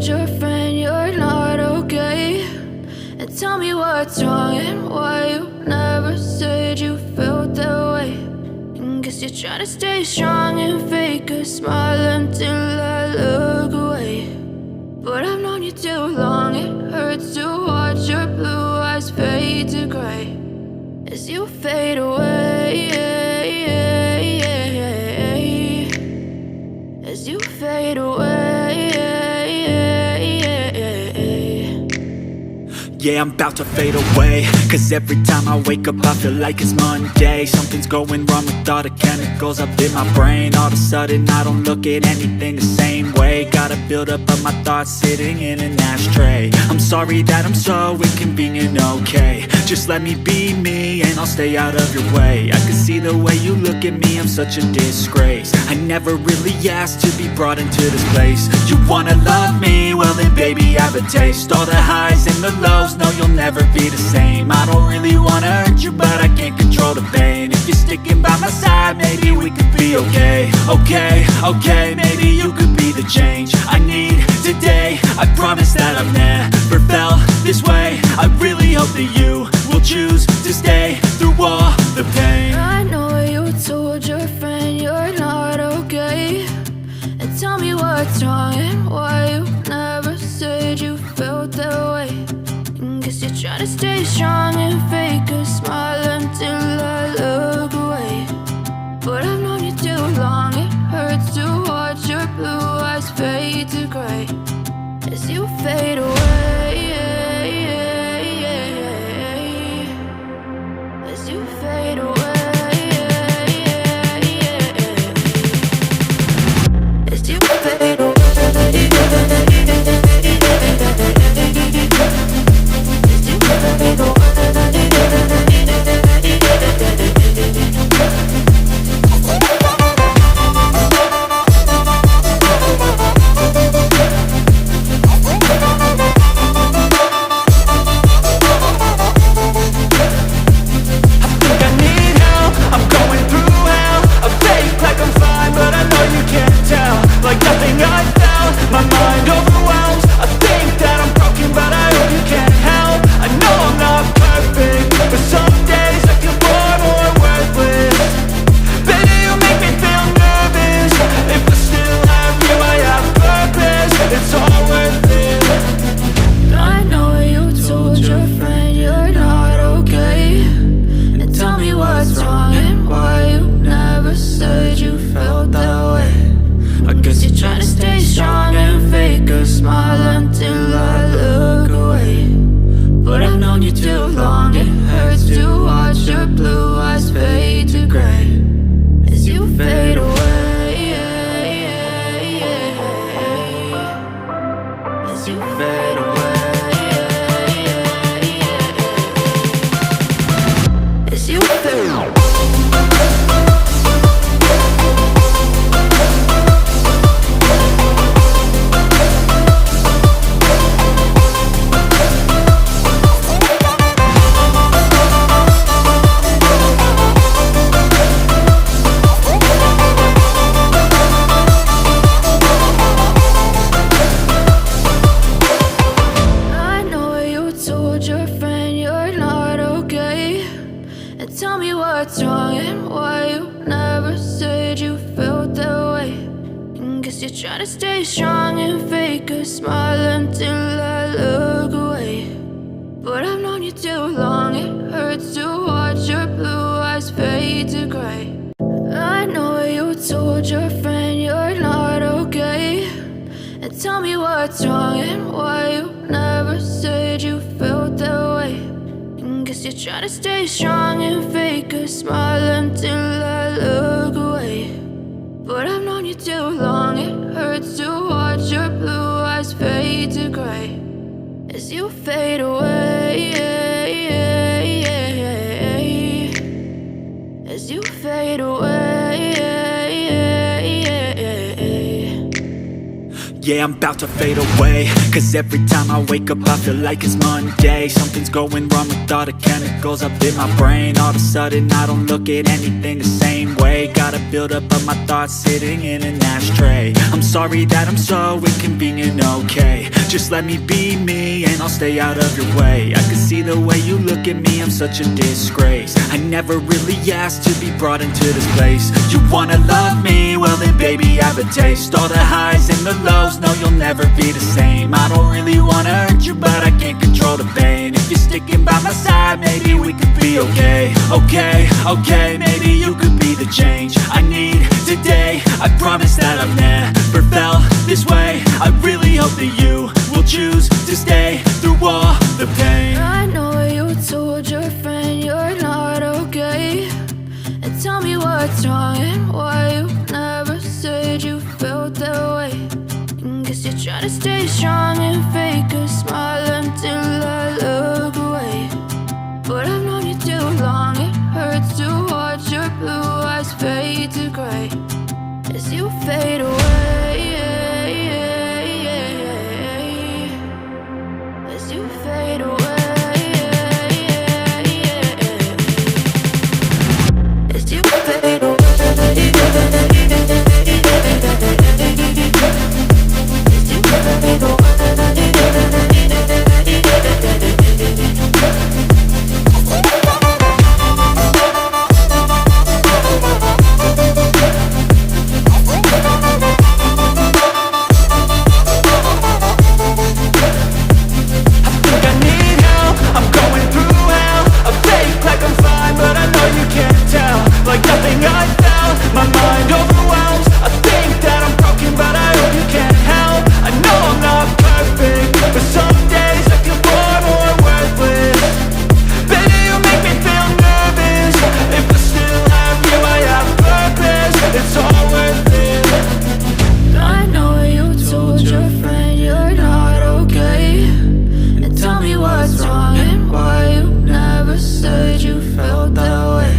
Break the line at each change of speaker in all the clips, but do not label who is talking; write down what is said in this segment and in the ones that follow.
told your friend you're not okay? And tell me what's wrong and why you never said you felt that way. And guess you're trying to stay strong and fake a smile until I look away. But I've known you too long, it hurts to watch your blue eyes fade to gray as you fade away, as you fade away.
Yeah, I'm about to fade away, cause every time I wake up I feel like it's Monday. Something's going wrong with all the chemicals up in my brain. All of a sudden I don't look at anything the same way. Got a buildup of my thoughts sitting in an ashtray. I'm sorry that I'm so inconvenient, okay? Just let me be me and I'll stay out of your way. I can see the way you look at me, I'm such a disgrace. I never really asked to be brought into this place. You wanna love me? Well then baby have a taste. All the highs and the lows, no you'll never be the same. I don't really wanna hurt you but I can't control the pain. If you're sticking by my side maybe we could be okay. Okay, maybe you could be the change I need today. I promise that I've never felt this way. I really hope that you will choose to stay through all the pain.
I know you told your friend you're not okay. And tell me what's wrong and why you never said you felt that way. And guess you're trying to stay strong and fake a smile until I look away. But I've known you too long, it hurts to watch your blue eyes fade to gray as you fade away, as you fade away, as you fade away. What's wrong and why you never said you felt that way. And guess you're trying to stay strong and fake a smile until I look away. But I've known you too long, it hurts to watch your blue eyes fade to gray. I know you told your friend you're not okay. And tell me what's wrong and why you never said you felt that way. Guess you're trying to stay strong and fake a smile until I look away. But I've known you too long, it hurts to watch your blue eyes fade to gray as you fade away, as you fade away.
Yeah, I'm about to fade away, cause every time I wake up I feel like it's Monday. Something's going wrong with all the chemicals up in my brain. All of a sudden I don't look at anything the same way. Gotta build up of my thoughts sitting in an ashtray. I'm sorry that I'm so inconvenient, okay. Just let me be me and I'll stay out of your way. I can see the way you look at me, I'm such a disgrace. I never really asked to be brought into this place. You wanna love me? Well then baby I have a taste. All the highs and the lows, no you'll never be the same. I don't really wanna hurt you but I can't control the pain. If you're sticking by my side maybe we could be okay. Okay, maybe you could be the change I need today. I promise that I've never felt this way. I really hope that you will choose to stay through all the pain.
I know you told your friend you're not okay, and tell me what's wrong and why you never said you felt that way. And guess you're trying to stay strong and fake a smile until I look away. But I've known you too long, it hurts to watch your blue eyes fade to gray as you fade away. As you fade away. As you fade away. As you fade away.
Like nothing I felt, my mind overwhelms. I think that I'm broken but I hope you can't help. I know I'm not perfect, but some days I feel far more worthless. Baby, you make me feel nervous. If I still have you, I have purpose. It's all worth it.
I know you told your friend you're not okay, and tell me what's wrong and why you never said you felt that way.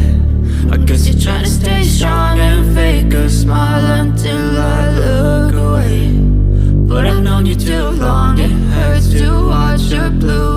I guess you're trying to stay strong and fake a smile until I look away. But I've known you too long, it hurts to watch your blue